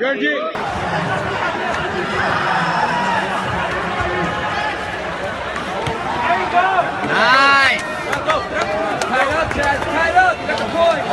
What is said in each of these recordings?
Georgie. Nice. Tied up, Chad. Tied up. You got the point.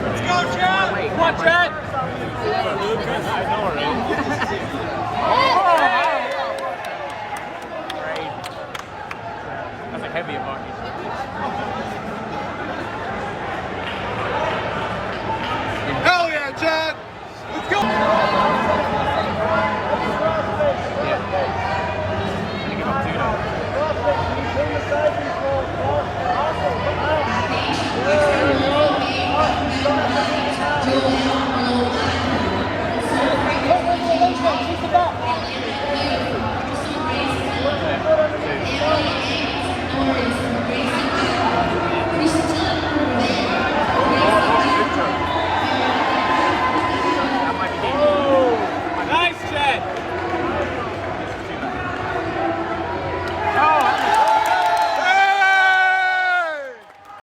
Let's go, Chad! Come on, Chad! That's like heavy bucket. Hell yeah, Chad! Let's go! Nice, Chad!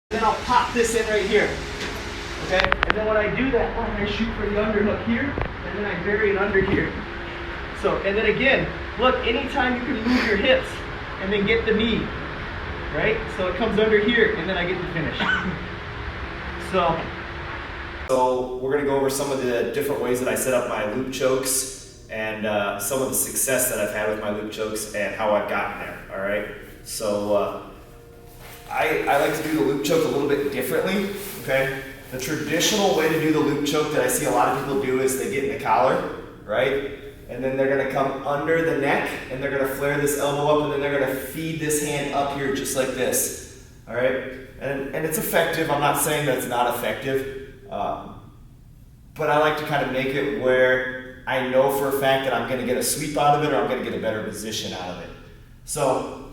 Then I'll pop this in right here. Okay? And then when I do that, I shoot for the underhook here, and then I bury it under here. So, and then again, look, anytime you can move your hips and then get the knee, right? So it comes under here, and then I get the finish. So we're gonna go over some of the different ways that I set up my loop chokes and some of the success that I've had with my loop chokes and how I've gotten there, all right? So I like to do the loop choke a little bit differently, okay? The traditional way to do the loop choke that I see a lot of people do is they get in the collar, right? And then they're gonna come under the neck and they're gonna flare this elbow up and then they're gonna feed this hand up here just like this, all right? And it's effective. I'm not saying that it's not effective, but I like to kind of make it where I know for a fact that I'm gonna get a sweep out of it or I'm gonna get a better position out of it. So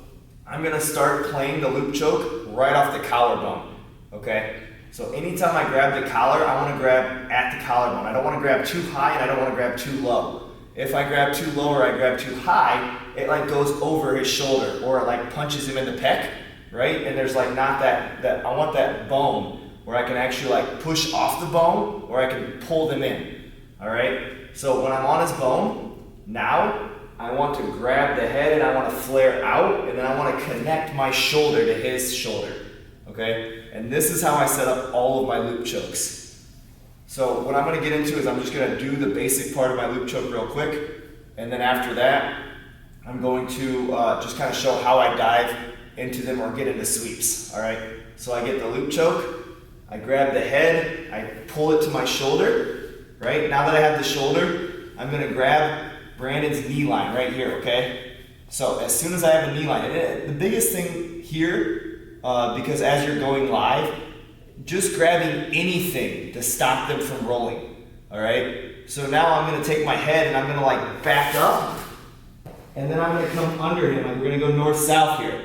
I'm gonna start playing the loop choke right off the collarbone, okay? So anytime I grab the collar, I wanna grab at the collarbone. I don't wanna grab too high and I don't wanna grab too low. If I grab too low or I grab too high, it like goes over his shoulder or it like punches him in the pec, right? And there's like not that I want that bone where I can actually like push off the bone or I can pull them in, all right? So when I'm on his bone, now I want to grab the head and I want to flare out and then I want to connect my shoulder to his shoulder, okay? And this is how I set up all of my loop chokes. So what I'm going to get into is I'm just going to do the basic part of my loop choke real quick, and then after that I'm going to just kind of show how I dive into them or get into sweeps, all right? So I get the loop choke, I grab the head, I pull it to my shoulder, right? Now that I have the shoulder, I'm going to grab Brandon's knee line right here, okay? So as soon as I have a knee line, and the biggest thing here, because as you're going live, just grabbing anything to stop them from rolling, all right? So now I'm gonna take my head and I'm gonna like back up, and then I'm gonna come under him, and we're gonna go north-south here.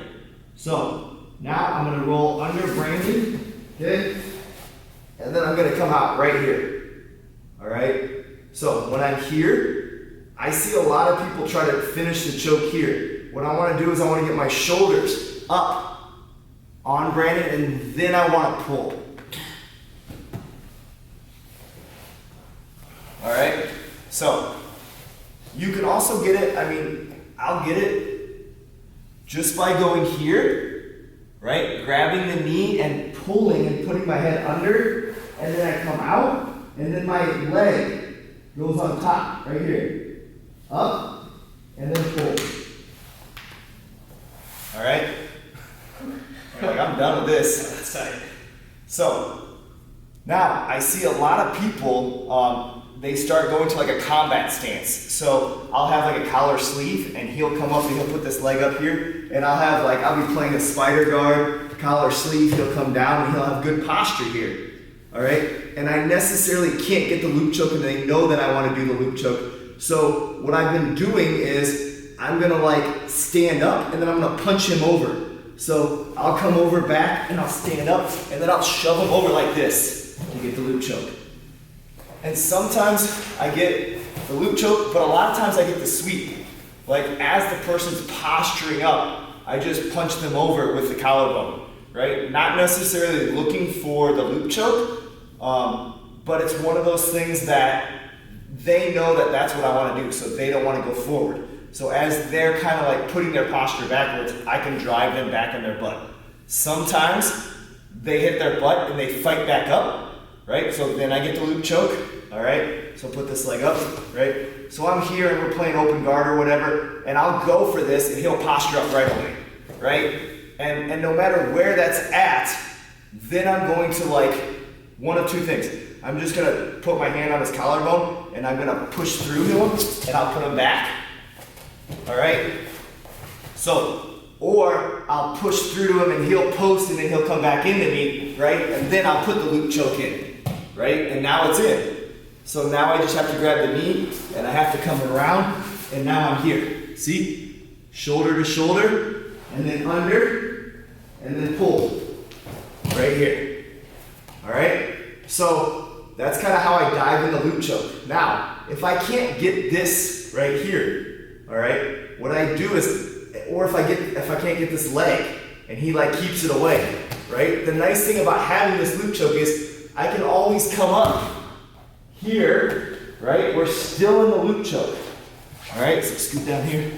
So now I'm gonna roll under Brandon, okay? And then I'm gonna come out right here, all right? So when I'm here, I see a lot of people try to finish the choke here. What I wanna do is I wanna get my shoulders up on Brandon, and then I wanna pull. All right, so You can also get it, I mean, I'll get it just by going here, right? Grabbing the knee and pulling and putting my head under, and then I come out, and then my leg goes on top, right here. Up, and then pull. All right? You're like, I'm done with this. So, now I see a lot of people, they start going to like a combat stance. So I'll have like a collar sleeve, and he'll come up and he'll put this leg up here, and I'll be playing a spider guard, collar sleeve, he'll come down and he'll have good posture here. All right? And I necessarily can't get the loop choke, and they know that I want to do the loop choke. So what I've been doing is I'm gonna like stand up, and then I'm gonna punch him over. So I'll come over back and I'll stand up, and then I'll shove him over like this to get the loop choke. And sometimes I get the loop choke, but a lot of times I get the sweep. Like as the person's posturing up, I just punch them over with the collarbone, right? Not necessarily looking for the loop choke, but it's one of those things that they know that that's what I want to do, so they don't want to go forward. So as they're kind of like putting their posture backwards, I can drive them back on their butt. Sometimes they hit their butt and they fight back up, right? So then I get the loop choke, all right? So put this leg up, right? So I'm here and we're playing open guard or whatever, and I'll go for this and he'll posture up right away, right? And no matter where that's at, then I'm going to like one of two things. I'm just gonna put my hand on his collarbone and I'm gonna push through him and I'll put him back. All right? So, or I'll push through to him and he'll post and then he'll come back into me, right? And then I'll put the loop choke in, right? And now it's in. So now I just have to grab the knee and I have to come around and now I'm here. See? Shoulder to shoulder and then under and then pull. Right here. All right? So that's kind of how I dive in the loop choke. Now, if I can't get this right here, all right, what I do is, or if I can't get this leg and he like keeps it away, right? The nice thing about having this loop choke is I can always come up here, right? We're still in the loop choke. All right, so scoot down here.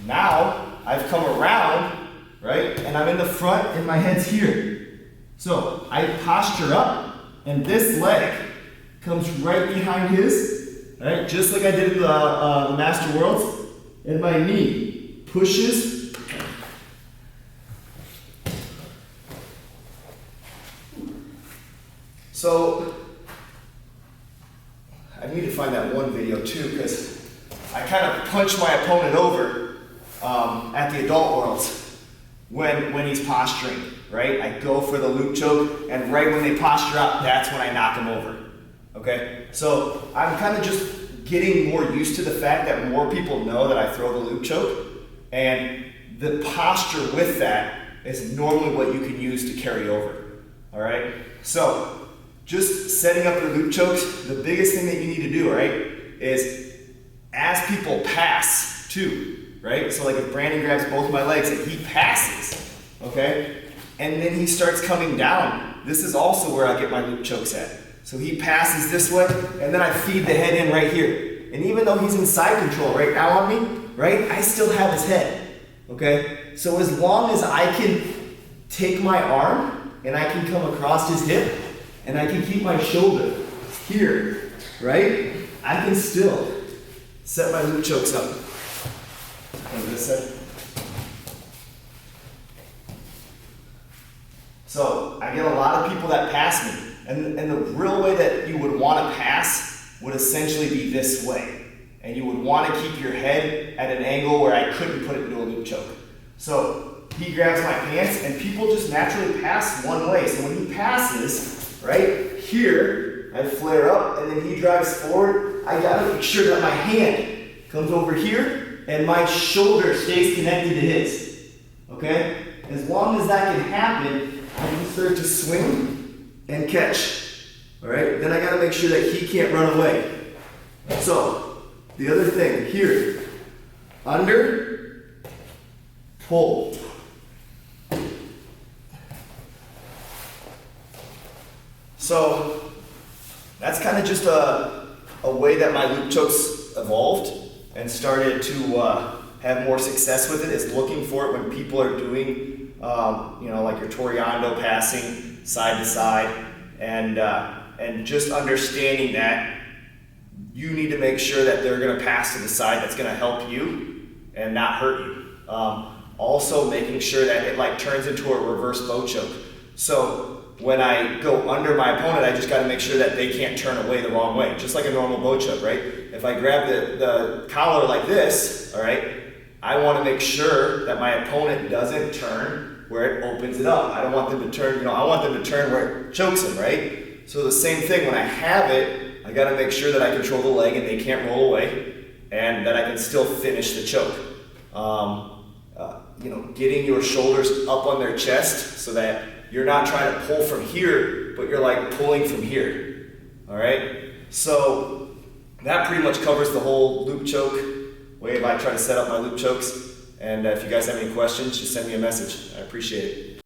Now I've come around, right? And I'm in the front and my head's here. So I posture up and this leg comes right behind his, right? Just like I did in the Master Worlds. And my knee pushes. So I need to find that one video too, because I kind of punch my opponent over at the Adult Worlds when he's posturing, right? I go for the loop choke, and right when they posture up, that's when I knock him over, okay? So I'm kind of just getting more used to the fact that more people know that I throw the loop choke, and the posture with that is normally what you can use to carry over, all right? So just setting up your loop chokes, the biggest thing that you need to do, right, is as people pass too, right? So like if Brandon grabs both my legs and he passes, okay? And then he starts coming down, this is also where I get my loop chokes at. So he passes this way, and then I feed the head in right here. And even though he's in side control right now on me, right, I still have his head, okay? So as long as I can take my arm, and I can come across his hip, and I can keep my shoulder here, right, I can still set my loop chokes up. On this side. So I get a lot of people that pass me. And the real way that you would want to pass would essentially be this way. And you would want to keep your head at an angle where I couldn't put it into a loop choke. So he grabs my pants and people just naturally pass one way. So when he passes, right, here, I flare up and then he drives forward. I got to make sure that my hand comes over here and my shoulder stays connected to his. Okay? As long as that can happen, I can start to swing and catch, all right? Then I gotta make sure that he can't run away. So, the other thing, here, under, pull. So, that's kind of just a a way that my loop chokes evolved and started to have more success with it is looking for it when people are doing, like your Toriando passing side to side, and just understanding that you need to make sure that they're going to pass to the side that's going to help you and not hurt you. Also making sure that it like turns into a reverse bow choke. So when I go under my opponent, I just got to make sure that they can't turn away the wrong way, just like a normal bow choke, right? If I grab the collar like this, all right, I want to make sure that my opponent doesn't turn where it opens it up. I don't want them to turn, I want them to turn where it chokes them, right? So the same thing, when I have it, I got to make sure that I control the leg and they can't roll away, and that I can still finish the choke. Getting your shoulders up on their chest so that you're not trying to pull from here, but you're like pulling from here, all right? So that pretty much covers the whole loop choke way I try to set up my loop chokes. And if you guys have any questions, just send me a message. I appreciate it.